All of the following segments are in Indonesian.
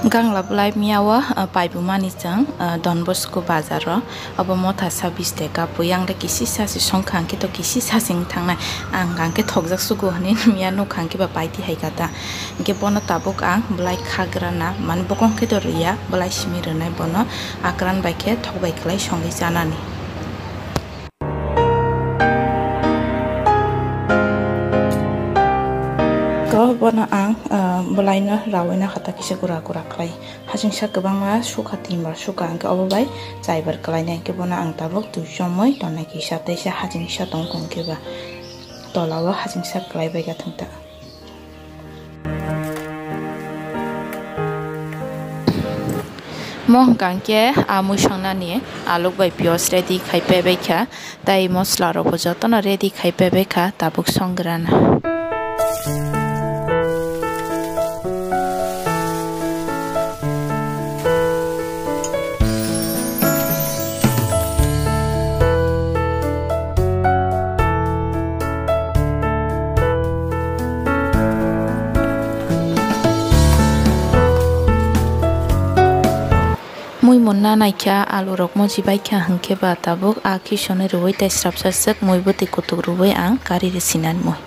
Gangla bulai miawa paibu mani jang Don Bosco bazaro abo motha 26 taka puyang de kisi sasi songkhang ki to kisi sasing thangnai ang gang ke thokjak sugo hanin mia no khang ki ba paiti haikata ge bono tabuk ang bulai khagrana man bokong ke to riya bulai simi renai bono akran bai ke thokbai khlai songi janani bono ang bulaina rawena khata kisa gura khlai hajingsa kwbangma suka timbar suka angke obobai chaibar khlainai ke bono ang tabuk tu somoi tona kisa taisa hajingsa tongkong ke ba tolawa hajingsa khlaibai ga thangta mohang ke amu sangnani aluk bai pios ready khaipe bai kha tai mosla ro bojotona ready khaipe bai kha tabuk songrana mui monna naikha alu rok moji baikha hangke ba tabuk aki shone rubai tai srapsasek mui buti kutuk rubai ang kari resinan moi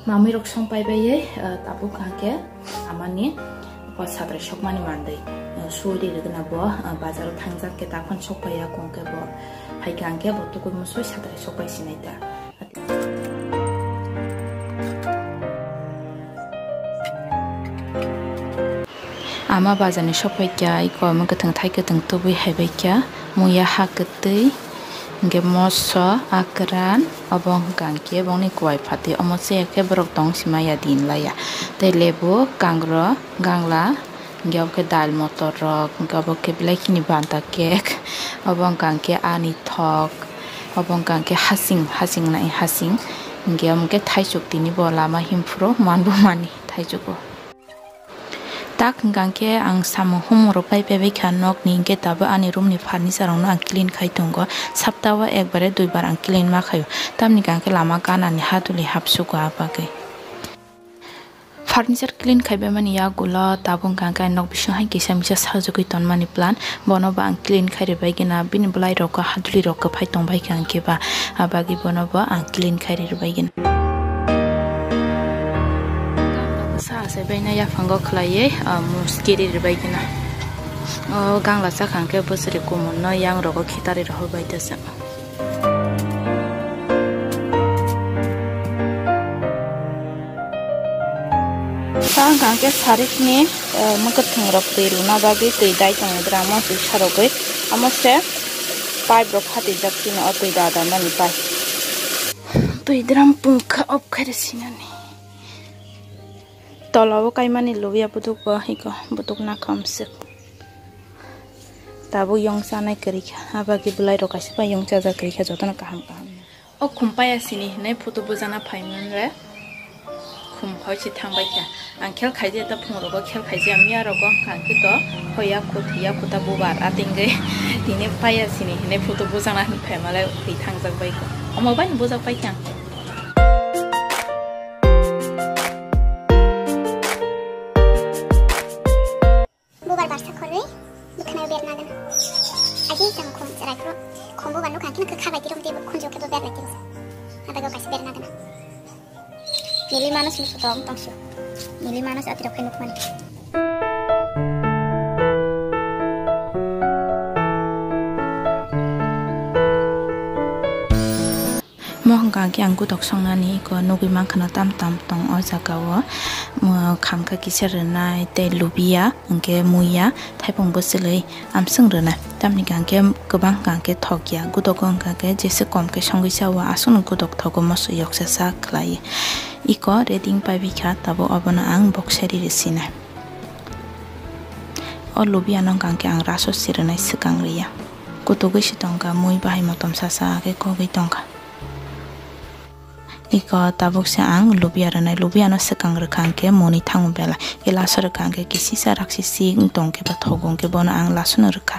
mami rok songpai baye tabuk hangke amani ko sadre shokmani mandai suudi regna bo bazar thangjak ke takon sokpaya kongke bo haika hangke bo tukul musoi sadre sokpai sinaita ama bazani shopai kya iko mo gathang thai gathang tubui haibai kya muya hakatei nge moso akran abong gangke bongni kwai phati amose ke borok tong simaya din laya te lebu kangro gangla nge ke dal motor rok ngabo ke blaikini banta kek abong gangke ani thok abong gangke hasing nai hasing nge amke thai chuktini bo lama himfro manbu mani thai chuko tak gangke ang samu humoro pai pebe khanok ni ge tabu ani room ni furniture rong ang clean khai tongo saptawa ekbare duibar ang clean ma khayo tamni gangke lama kana ni hatuli hapsu ko apake furniture clean khaibe mani ya gula tabung gangka nok bisho hai kisa misa sajugui ton mani plan bono ba ang clean khaire bai gina bin blai rok hatuli rok phai tong bai gangke ba abagi bono ba ang clean khaire bai gina sa baina ya fango khlaye muskiri bai gina gangla sa khangke bosri komon no yang rogo khitari ro bai tasa sang gangke sarik ni makat thangrok teiru na bagi tei dai tang drama su sarogoi amase pipe rok khati jakti na otoi dada mani pai tei dram pungkha op khare sinani tolawo kaimani lobia butuk ba hiko butuk na khamsek tabu yong sanai kerikha abagi bulai rokasi pa yong chaja kerikha jotona kaham o khumpaya sini nei photo bujana phaiman re khum khoisi thangbai kha ang khel khaije ta phungrogo khel khaije amia rogo kangki to hoya khothiya khota bubar atinge dine paya sini nei photo bujana phaimale hui thangjak bai ko amo bai bujak pai kha kombo banu kan kina khabai tirom te khunjo ke do ber lagi ada go kasih ber nagana mili manas mi futong tongso mili manas atirok kenuk man mohang gangke angku tok songnani ko nogi mangkhana tam tong o jagawo khamka kisar renai te lubia angke muya thaipong bosilei amsung rena tamni gangke gobang gangke thokya gudokong gangke jese komke songisa wa asun gudok thogo mosu yoksa sa khlai iko reading pabikha tabo abona ang boxeri resina o lubia nong gangke ang raso sirenai sikang riya kutogi sitongka mui bahai motom sasa ke kogi tongka iko tabuk se ang lubia ranai lubia no sekang rekang ke moni thang bela ila sar rekang ke kisi sa raksi sing tong ke ba thogong ke bona ang lasun rekha